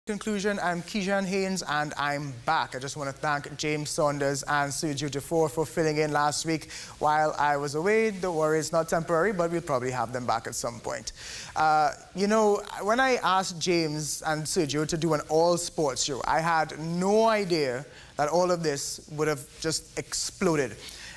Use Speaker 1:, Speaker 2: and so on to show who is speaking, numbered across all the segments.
Speaker 1: Conclusion, I'm Kejan Haynes and I'm back. I just want to thank James Saunders and Sergio Dufour for filling in last week while I was away. Don't worry, it's not temporary, but we'll probably have them back at some point. You know, when I asked James and Sergio to do an all-sports show, I had no idea that all of this would have just exploded.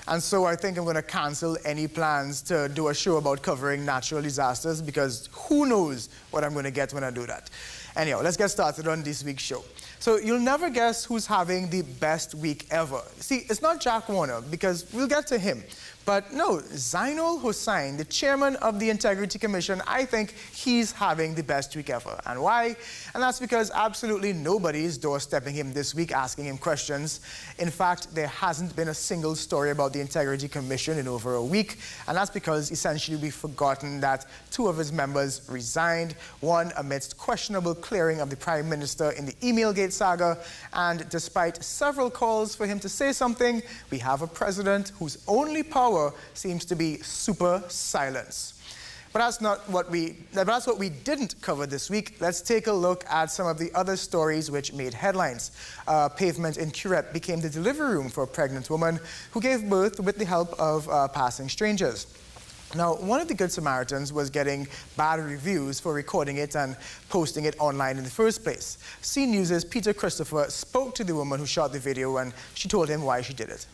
Speaker 1: And so I think I'm going to cancel any plans to do a show about covering natural disasters because who knows what I'm going to get when I do that. Anyhow, let's get started on this week's show. So you'll never guess who's having the best week ever. See, it's not Jack Warner because we'll get to him. But no, Zainul Hussain, the chairman of the Integrity Commission, I think he's having the best week ever. And why? And that's because absolutely nobody is doorstepping him this week asking him questions. In fact, there hasn't been a single story about the Integrity Commission in over a week. And that's because essentially we've forgotten that two of his members resigned, one amidst questionable clearing of the Prime Minister in the Emailgate saga. And despite several calls for him to say something, we have a president whose only power seems to be super silence. But that's what we didn't cover this week. Let's take a look at some of the other stories which made headlines. Pavement in Curette became the delivery room for a pregnant woman who gave birth with the help of passing strangers. Now, one of the Good Samaritans was getting bad reviews for recording it and posting it online in the first place. Scene News' Peter Christopher spoke to the woman who shot the video and she told him why she did it.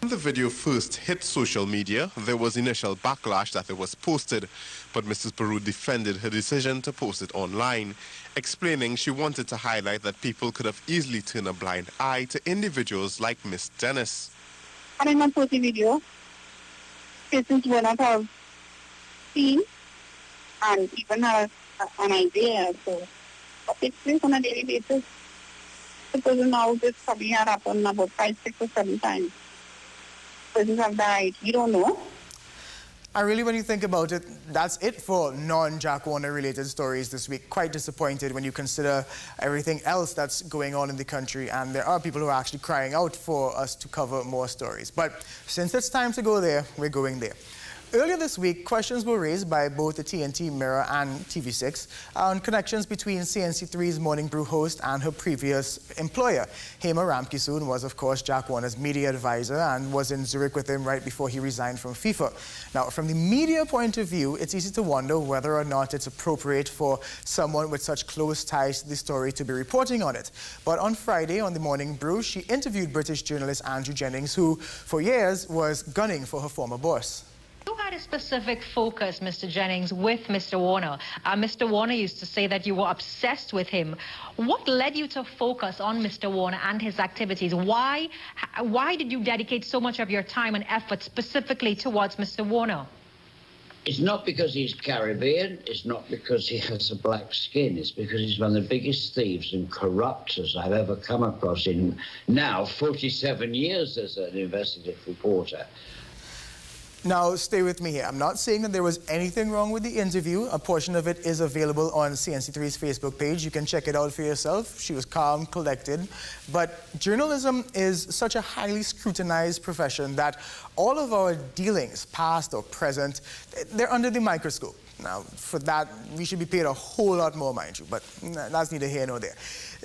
Speaker 2: When the video first hit social media, there was initial backlash that it was posted, but Mrs. Peru defended her decision to post it online, explaining she wanted to highlight that people could have easily turned a blind eye to individuals like Miss Dennis.
Speaker 3: I did not post the video. This is what I have seen and even have an idea. So it's this on a daily basis. Because now this probably had happened about 5, 6 or 7 times. Persons have died. You don't know.
Speaker 1: And really, when you think about it, that's it for non-Jack Warner related stories this week. Quite disappointed when you consider everything else that's going on in the country, and there are people who are actually crying out for us to cover more stories. But since it's time to go there, we're going there. Earlier this week, questions were raised by both the TNT Mirror and TV6 on connections between CNC3's Morning Brew host and her previous employer. Hema Ramkissoon was, of course, Jack Warner's media advisor and was in Zurich with him right before he resigned from FIFA. Now, from the media point of view, it's easy to wonder whether or not it's appropriate for someone with such close ties to the story to be reporting on it. But on Friday, on the Morning Brew, she interviewed British journalist Andrew Jennings, who, for years, was gunning for her former boss.
Speaker 4: You had a specific focus, Mr. Jennings, with Mr. Warner. Mr. Warner used to say that you were obsessed with him. What led you to focus on Mr. Warner and his activities? Why did you dedicate so much of your time and effort specifically towards Mr. Warner?
Speaker 5: It's not because he's Caribbean, it's not because he has a black skin, it's because he's one of the biggest thieves and corruptors I've ever come across in now 47 years as an investigative reporter.
Speaker 1: Now, stay with me here. I'm not saying that there was anything wrong with the interview. A portion of it is available on CNC3's Facebook page. You can check it out for yourself. She was calm, collected. But journalism is such a highly scrutinized profession that all of our dealings, past or present, they're under the microscope. Now, for that, we should be paid a whole lot more, mind you, but that's neither here nor there.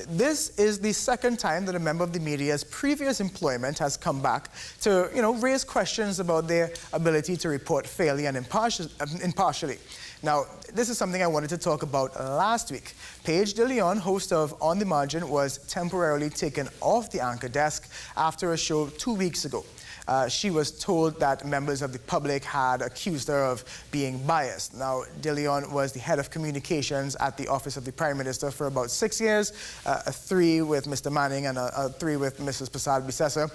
Speaker 1: This is the second time that a member of the media's previous employment has come back to, raise questions about their ability to report fairly and impartially. Now, this is something I wanted to talk about last week. Paige De Leon, host of On the Margin, was temporarily taken off the anchor desk after a show 2 weeks ago. She was told that members of the public had accused her of being biased. Now, De Leon was the head of communications at the Office of the Prime Minister for about 6 years, 3 with Mr. Manning and 3 with Mrs. Prasad-Bissessar.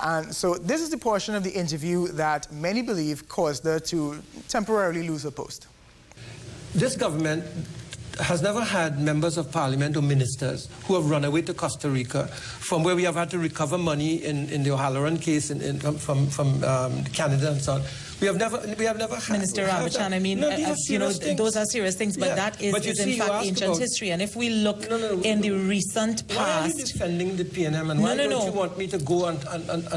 Speaker 1: And so this is the portion of the interview that many believe caused her to temporarily lose her post.
Speaker 6: This government has never had members of parliament or ministers who have run away to Costa Rica, from where we have had to recover money in the O'Halloran case from Canada and so on. We have never had.
Speaker 7: Minister Ramachan, I mean, those are serious things, but that is in fact ancient history. And if we look in the recent past...
Speaker 6: Why are you defending the PNM and why don't you want me to go and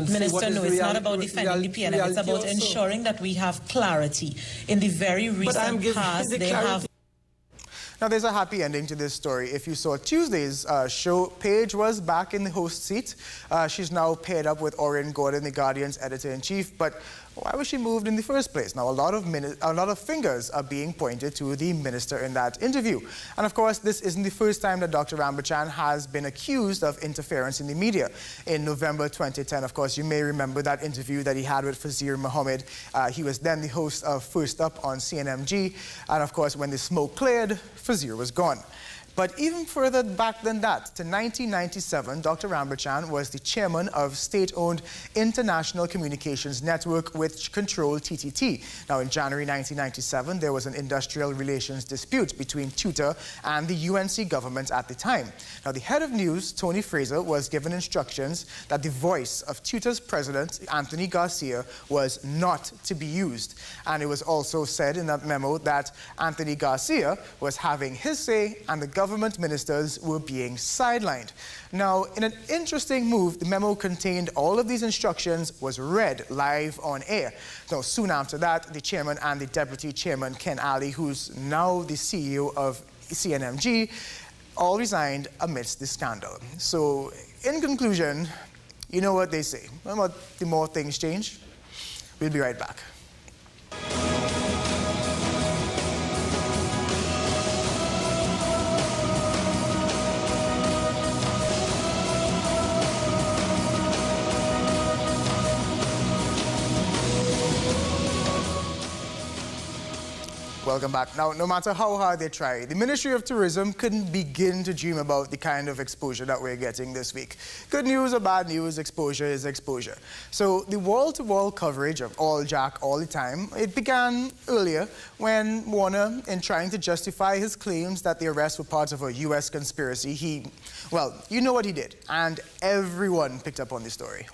Speaker 7: Minister,
Speaker 6: say what is
Speaker 7: no, it's not about defending the PNM. It's about ensuring that we have clarity. In the very recent past, they have...
Speaker 1: Now, there's a happy ending to this story. If you saw Tuesday's show, Paige was back in the host seat. She's now paired up with Orion Gordon, the Guardian's editor-in-chief. But why was she moved in the first place? Now, a lot of fingers are being pointed to the minister in that interview. And of course, this isn't the first time that Dr. Rambuchan has been accused of interference in the media. In November 2010, of course, you may remember that interview that he had with Fazir Mohammed. He was then the host of First Up on CNMG. And of course, when the smoke cleared, Fazir was gone. But even further back than that, to 1997, Dr. Rambuchan was the chairman of state-owned International Communications Network, which controlled TTT. Now, in January 1997, there was an industrial relations dispute between Twitter and the UNC government at the time. Now, the head of news, Tony Fraser, was given instructions that the voice of Twitter's president, Anthony Garcia, was not to be used. And it was also said in that memo that Anthony Garcia was having his say and the government ministers were being sidelined. Now, in an interesting move, the memo contained all of these instructions, was read live on air. Now, soon after that, the chairman and the deputy chairman, Ken Ali, who's now the CEO of CNMG, all resigned amidst the scandal. So, in conclusion, you know what they say. The more things change. We'll be right back. Welcome back. Now, no matter how hard they try, the Ministry of Tourism couldn't begin to dream about the kind of exposure that we're getting this week. Good news or bad news, exposure is exposure. So the wall-to-wall coverage of All Jack all the time, it began earlier when Warner, in trying to justify his claims that the arrests were part of a U.S. conspiracy, well, you know what he did, and everyone picked up on the story.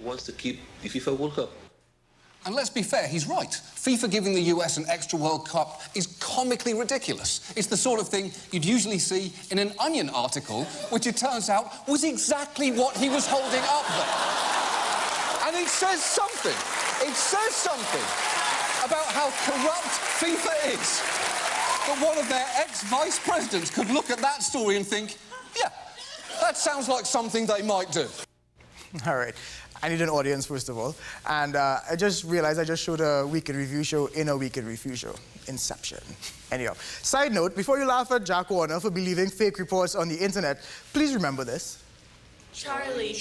Speaker 8: Wants to keep the FIFA World Cup.
Speaker 9: And let's be fair, he's right. FIFA giving the US an extra World Cup is comically ridiculous. It's the sort of thing you'd usually see in an Onion article, which it turns out was exactly what he was holding up there. And it says something. It says something about how corrupt FIFA is. That one of their ex-vice presidents could look at that story and think, yeah, that sounds like something they might do.
Speaker 1: All right. I need an audience, first of all. And I just realized I just showed a weekend review show in a weekend review show. Inception. Anyhow, side note, before you laugh at Jack Warner for believing fake reports on the internet, please remember this.
Speaker 10: Charlie,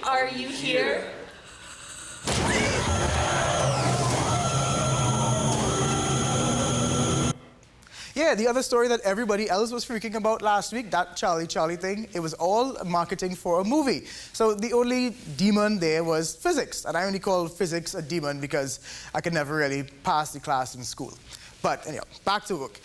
Speaker 10: are you here?
Speaker 1: Yeah, the other story that everybody else was freaking about last week, that Charlie thing, it was all marketing for a movie. So the only demon there was physics. And I only call physics a demon because I could never really pass the class in school. But anyhow, back to work.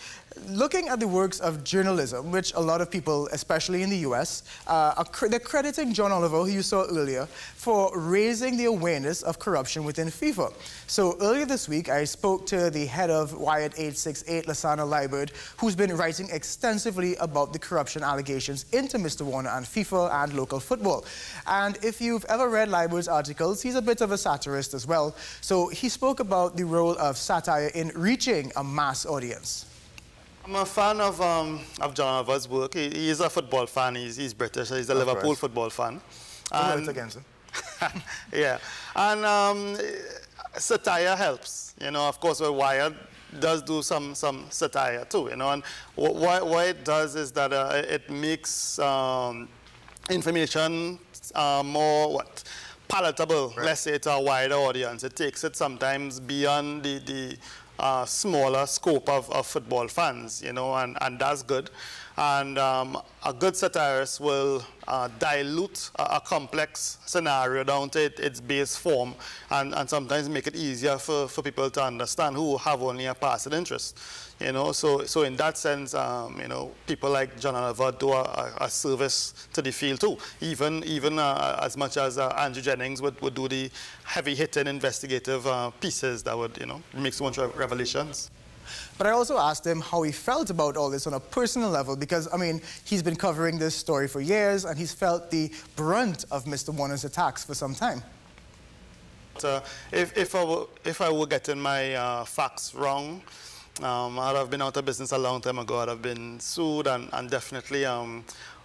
Speaker 1: Looking at the works of journalism, which a lot of people, especially in the US, they're crediting John Oliver, who you saw earlier, for raising the awareness of corruption within FIFA. So earlier this week, I spoke to the head of Wired 868, Lasana Liebert, who's been writing extensively about the corruption allegations into Mr. Warner and FIFA and local football. And if you've ever read Liebert's articles, he's a bit of a satirist as well. So he spoke about the role of satire in reaching a mass audience.
Speaker 11: I'm a fan of John Oliver's work. He is a football fan. He's British. He's a Liverpool football fan.
Speaker 1: And again, sir.
Speaker 11: Yeah. And satire helps. You know, of course, Wired does do some satire too. You know, and what it does is that it makes information more palatable. Right. Let's say to a wider audience. It takes it sometimes beyond the smaller scope of football fans, you know, and that's good. And a good satirist will dilute a complex scenario down to its base form and sometimes make it easier for people to understand who have only a passing interest. You know, so in that sense, you know, people like John Oliver do a service to the field too. Even as much as Andrew Jennings would do the heavy-hitting investigative pieces that would, you know, make so much revelations.
Speaker 1: But I also asked him how he felt about all this on a personal level because, I mean, he's been covering this story for years and he's felt the brunt of Mr. Warner's attacks for some time.
Speaker 11: If I were getting my facts wrong, I'd have been out of business a long time ago. I'd have been sued, and definitely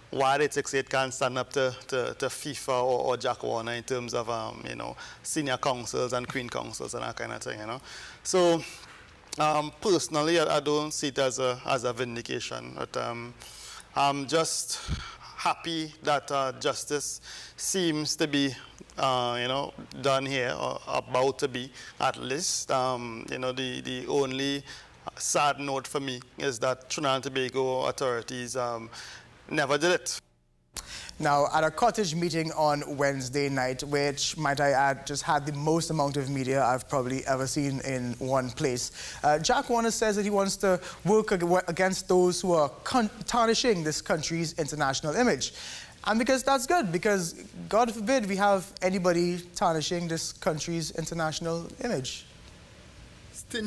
Speaker 11: why they take it can't stand up to FIFA or Jack Warner in terms of you know, senior counsels and queen counsels and that kind of thing, you know. So personally, I don't see it as a vindication, but I'm just happy that justice seems to be you know, done here, or about to be at least. You know, the only sad note for me is that Trinidad and Tobago authorities never did it.
Speaker 1: Now, at a cottage meeting on Wednesday night, which, might I add, just had the most amount of media I've probably ever seen in one place, Jack Warner says that he wants to work against those who are tarnishing this country's international image. And because that's good, because God forbid we have anybody tarnishing this country's international image.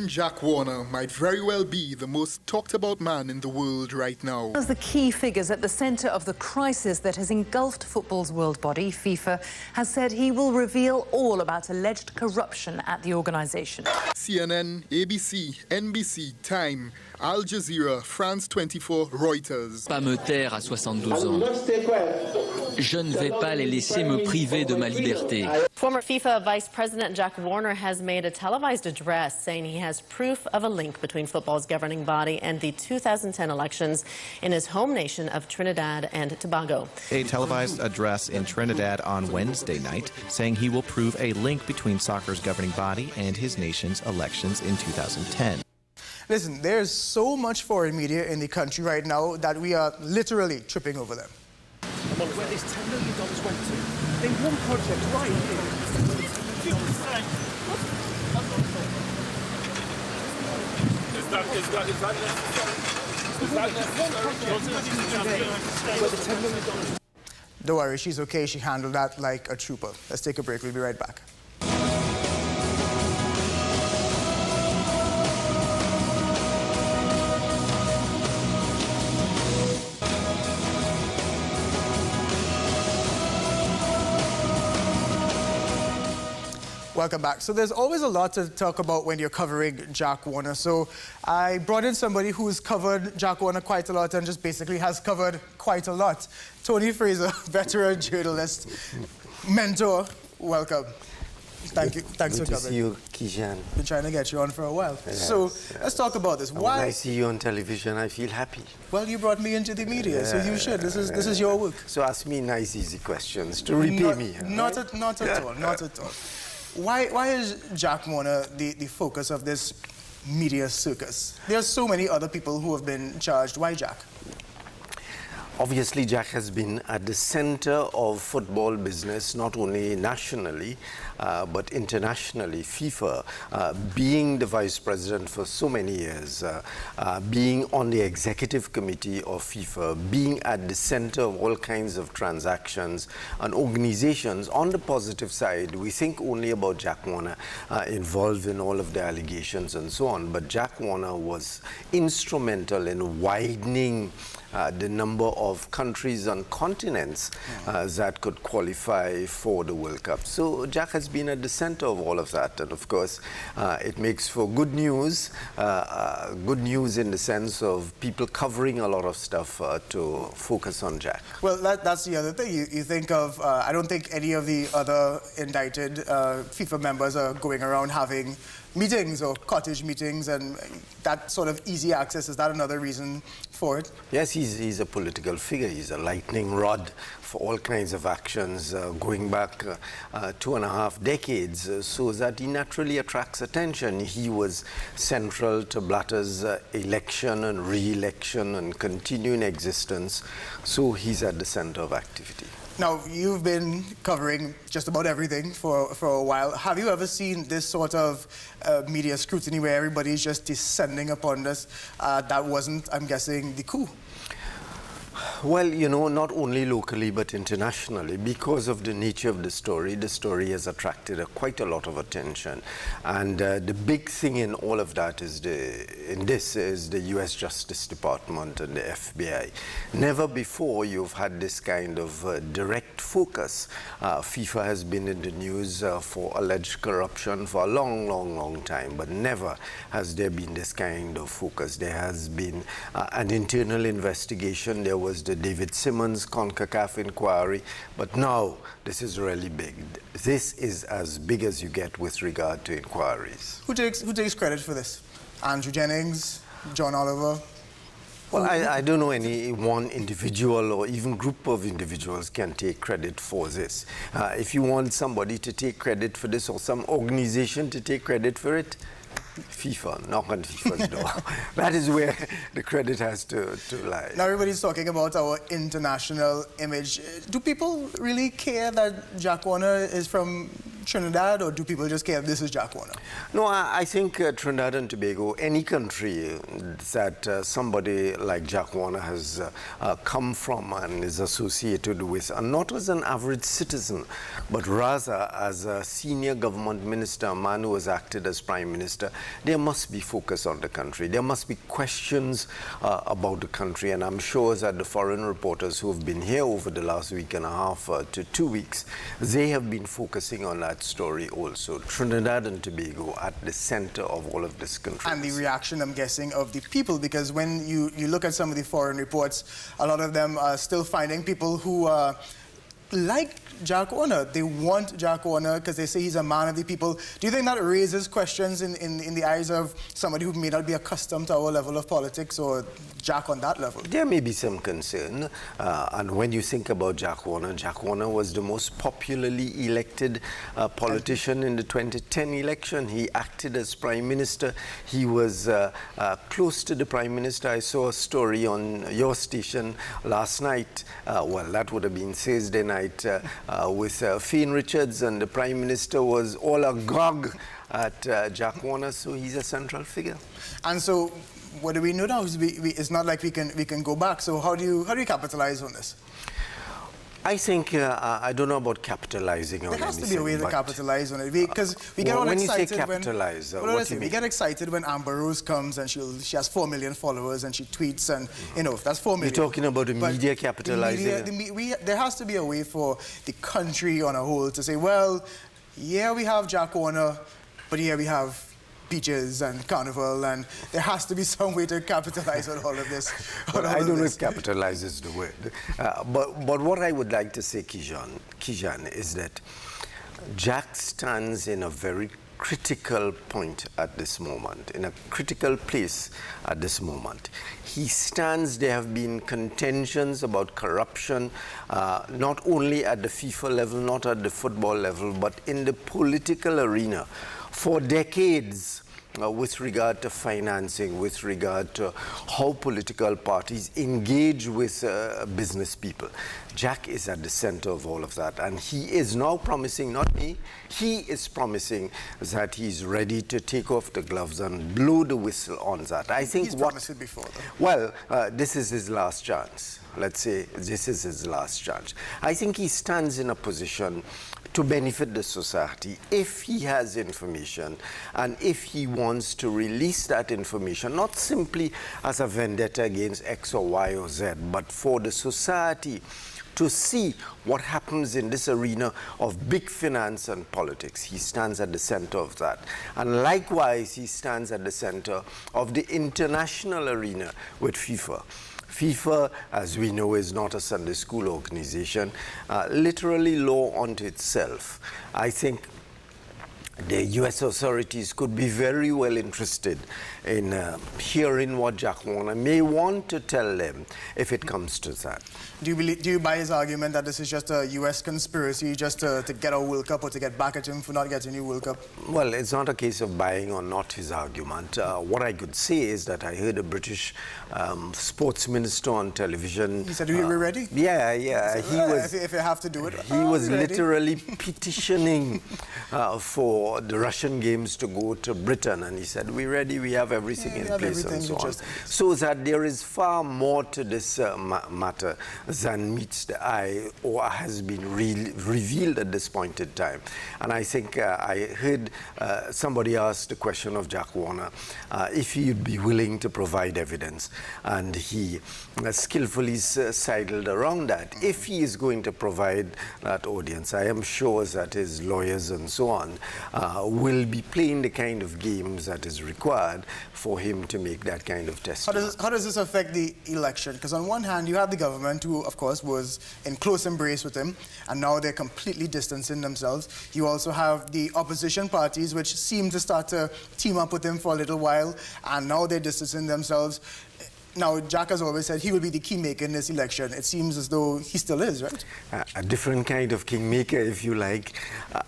Speaker 12: Jack Warner might very well be the most talked about man in the world right now.
Speaker 13: As the key figures at the centre of the crisis that has engulfed football's world body, FIFA has said he will reveal all about alleged corruption at the organisation.
Speaker 12: CNN, ABC, NBC, Time, Al Jazeera, France 24, Reuters.
Speaker 14: Pas me taire à 72 ans. Je ne vais pas les laisser me priver de ma liberté.
Speaker 15: Former FIFA Vice President Jack Warner has made a televised address saying he has proof of a link between football's governing body and the 2010 elections in his home nation of Trinidad and Tobago.
Speaker 16: A televised address in Trinidad on Wednesday night saying he will prove a link between soccer's governing body and his nation's elections in 2010.
Speaker 1: Listen, there's so much foreign media in the country right now that we are literally tripping over them.
Speaker 17: Where this $10 million went to, in one project right here.
Speaker 1: Don't worry, she's okay. She handled that like a trooper. Let's take a break. We'll be right back. Welcome back. So there's always a lot to talk about when you're covering Jack Warner. So I brought in somebody who's covered Jack Warner quite a lot and just basically has covered quite a lot. Tony Fraser, veteran journalist, mentor, welcome. Thank you. Thanks for coming.
Speaker 18: Good to see you, Kejan.
Speaker 1: Been trying to get you on for a while.
Speaker 18: Yes.
Speaker 1: So let's talk about this.
Speaker 18: When I see you on television, I feel happy.
Speaker 1: Well, you brought me into the media, so you should. This is your work.
Speaker 18: So ask me nice, easy questions to repay me.
Speaker 1: Not at all. Not at all. Why is Jack Warner the focus of this media circus? There are so many other people who have been charged. Why Jack?
Speaker 18: Obviously, Jack has been at the center of football business, not only nationally, but internationally. FIFA, being the vice president for so many years, being on the executive committee of FIFA, being at the center of all kinds of transactions and organizations. On the positive side, we think only about Jack Warner involved in all of the allegations and so on, but Jack Warner was instrumental in widening the number of countries and continents that could qualify for the World Cup. So Jack has been at the center of all of that, and of course it makes for good news in the sense of people covering a lot of stuff to focus on Jack.
Speaker 1: Well, that's the other thing. You think of, I don't think any of the other indicted FIFA members are going around having meetings or cottage meetings, and that sort of easy access. Is that another reason for it?
Speaker 18: Yes, he's a political figure. He's a lightning rod for all kinds of actions going back 2.5 decades, so that he naturally attracts attention. He was central to Blatter's election and re-election and continuing existence, so he's at the center of activity.
Speaker 1: Now, you've been covering just about everything for a while. Have you ever seen this sort of media scrutiny where everybody's just descending upon us? That wasn't, I'm guessing, the coup.
Speaker 18: Well, you know, not only locally but internationally, because of the nature of the story has attracted quite a lot of attention. And the big thing in all of that is the U.S. Justice Department and the FBI. Never before you've had this kind of direct focus. FIFA has been in the news for alleged corruption for a long, long, long time, but never has there been this kind of focus. There has been an internal investigation. There was the David Simmons CONCACAF inquiry, but now this is really big. This is as big as you get with regard to inquiries.
Speaker 1: Who takes credit for this? Andrew Jennings, John Oliver?
Speaker 18: Well, I don't know any one individual or even group of individuals can take credit for this. If you want somebody to take credit for this or some organization to take credit for it, FIFA, knock on FIFA's door. That is where the credit has to lie.
Speaker 1: Now everybody's talking about our international image. Do people really care that Jack Warner is from Trinidad, or do people just care this is Jack Warner?
Speaker 18: No, I think Trinidad and Tobago, any country that somebody like Jack Warner has come from and is associated with, and not as an average citizen, but rather as a senior government minister, a man who has acted as prime minister, there must be focus on the country. There must be questions about the country, and I'm sure that the foreign reporters who have been here over the last week and a half to 2 weeks, they have been focusing on that story also. Trinidad and Tobago at the center of all of this country.
Speaker 1: And the reaction, I'm guessing, of the people, because when you look at some of the foreign reports, a lot of them are still finding people who like Jack Warner. They want Jack Warner because they say he's a man of the people. Do you think that raises questions in the eyes of somebody who may not be accustomed to our level of politics, or Jack on that level?
Speaker 18: There may be some concern. And when you think about Jack Warner was the most popularly elected politician in the 2010 election. He acted as prime minister. He was close to the prime minister. I saw a story on your station last night. Well, that would have been Thursday night. With Fiann Richards, and the Prime Minister was all agog at Jack Warner, so he's a central figure.
Speaker 1: And so, what do we know now? It's not like we can go back. So how do you capitalize on this?
Speaker 18: I think, I don't know about capitalizing on anything.
Speaker 1: There has to be a way to capitalize on it, because we get all excited
Speaker 18: when you say capitalize, what do you mean?
Speaker 1: We get excited when Amber Rose comes and she has 4 million followers and she tweets, and you know, that's 4 million.
Speaker 18: You're talking about the media capitalizing?
Speaker 1: There has to be a way for the country on a whole to say, well, yeah, we have Jack Warner, but here we have beaches and carnival, and there has to be some way to capitalize on all of this.
Speaker 18: I don't know if capitalize is the word. But what I would like to say, Kejan, is that Jack stands in a very critical point at this moment, in a critical place at this moment. He stands, there have been contentions about corruption, not only at the FIFA level, not at the football level, but in the political arena for decades, with regard to financing, with regard to how political parties engage with business people. Jack is at the center of all of that, and he is now promising, not me, he is promising that he's ready to take off the gloves and blow the whistle on that. I think
Speaker 1: he's promised it before, though.
Speaker 18: Well, this is his last chance. Let's say this is his last chance. I think he stands in a position to benefit the society if he has information, and if he wants to release that information, not simply as a vendetta against X or Y or Z, but for the society to see what happens in this arena of big finance and politics. He stands at the center of that. And likewise, he stands at the center of the international arena with FIFA. FIFA, as we know, is not a Sunday school organization, literally law unto itself. I think the U.S. authorities could be very well interested in hearing what Jack Warner may want to tell them if it comes to that.
Speaker 1: Do you buy his argument that this is just a U.S. conspiracy just to get a World Cup, or to get back at him for not getting a World Cup?
Speaker 18: Well, it's not a case of buying or not his argument. What I could say is that I heard a British sports minister on television.
Speaker 1: He said, are we ready?
Speaker 18: Yeah.
Speaker 1: Said, he was, if you have to do it.
Speaker 18: He was literally petitioning for for the Russian games to go to Britain, and he said, we're ready, we have everything in place and so on. So that there is far more to this matter than meets the eye or has been revealed at this point in time. And I think I heard somebody ask the question of Jack Warner if he'd be willing to provide evidence, and he skillfully sidled around that. If he is going to provide that audience, I am sure that his lawyers and so on will be playing the kind of games that is required for him to make that kind of testimony.
Speaker 1: How does this affect the election? Because on one hand, you have the government who, of course, was in close embrace with him, and now they're completely distancing themselves. You also have the opposition parties, which seem to start to team up with him for a little while, and now they're distancing themselves. Now, Jack has always said he will be the kingmaker in this election. It seems as though he still is, right?
Speaker 18: A different kind of kingmaker, if you like.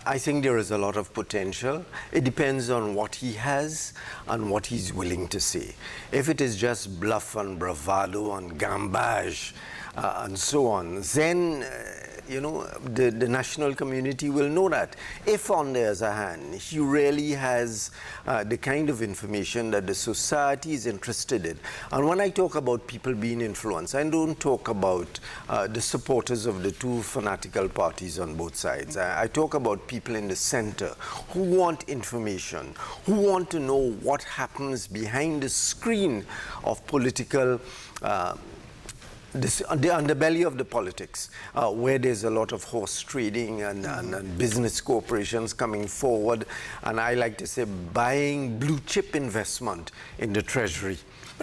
Speaker 18: I think there is a lot of potential. It depends on what he has and what he's willing to say. If it is just bluff and bravado and gambage and so on, then you know, the national community will know that. If, on the other hand, he really has the kind of information that the society is interested in, and when I talk about people being influenced, I don't talk about the supporters of the two fanatical parties on both sides. I talk about people in the center who want information, who want to know what happens behind the screen of political the underbelly of the politics, where there's a lot of horse trading and business corporations coming forward, and I like to say buying blue chip investment in the treasury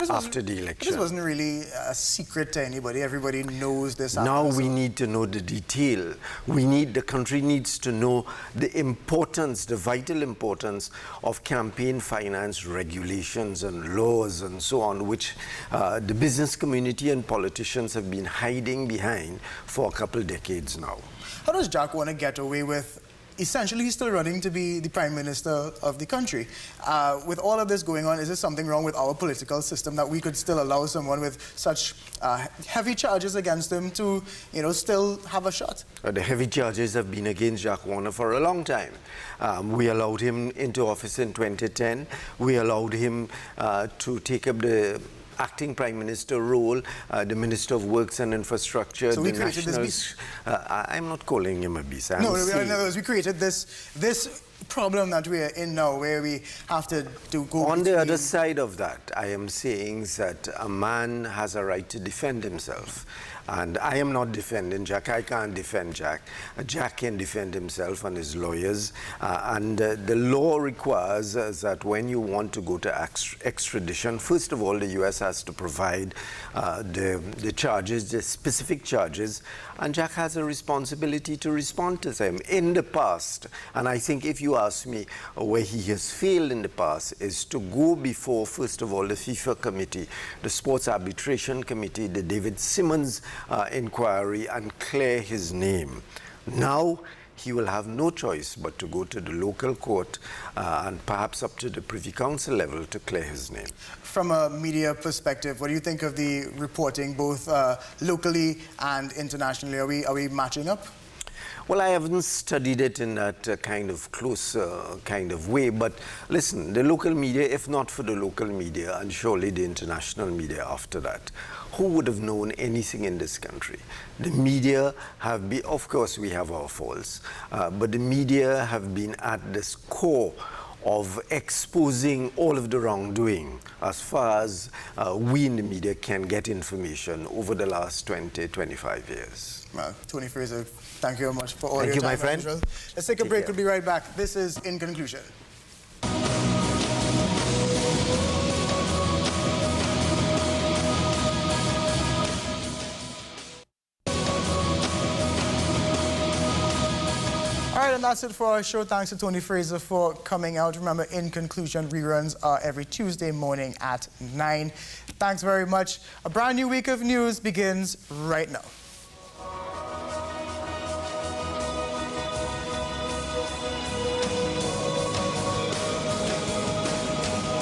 Speaker 18: after the election.
Speaker 1: This wasn't really a secret to anybody. Everybody knows this.
Speaker 18: Now we need to know the detail. The country needs to know the importance, the vital importance of campaign finance regulations and laws and so on, which the business community and politicians have been hiding behind for a couple of decades now.
Speaker 1: How does Jack want to get away with essentially he's still running to be the Prime Minister of the country? With all of this going on, is there something wrong with our political system that we could still allow someone with such heavy charges against him to, you know, still have a shot?
Speaker 18: The heavy charges have been against Jack Warner for a long time. We allowed him into office in 2010. We allowed him to take up the acting Prime Minister role, the Minister of Works and Infrastructure.
Speaker 1: So we created this beast?
Speaker 18: I'm not calling him a beast.
Speaker 1: In other words, we created this problem that we're in now, where we have to go...
Speaker 18: On the other side of that, I am saying that a man has a right to defend himself. And I am not defending Jack. I can't defend Jack. Jack can defend himself and his lawyers. And the law requires that when you want to go to extradition, first of all, the U.S. has to provide the charges, the specific charges, and Jack has a responsibility to respond to them. In the past, and I think if you ask me where he has failed in the past, is to go before, first of all, the FIFA committee, the Sports Arbitration Committee, the David Simmons inquiry, and clear his name. Now he will have no choice but to go to the local court and perhaps up to the Privy Council level to clear his name.
Speaker 1: From a media perspective, what do you think of the reporting both locally and internationally? Are we matching up?
Speaker 18: Well, I haven't studied it in that kind of close kind of way, but listen, the local media, if not for the local media, and surely the international media after that, who would have known anything in this country? The media have been, of course we have our faults, but the media have been at this core of exposing all of the wrongdoing as far as we in the media can get information over the last 20, 25 years.
Speaker 1: Well, Tony Fraser, thank you very much for all
Speaker 18: your time. Thank you, my friend.
Speaker 1: Let's take a break. We'll be right back. This is In Conclusion. All right, and that's it for our show. Thanks to Tony Fraser for coming out. Remember, In Conclusion reruns are every Tuesday morning at 9. Thanks very much. A brand new week of news begins right now.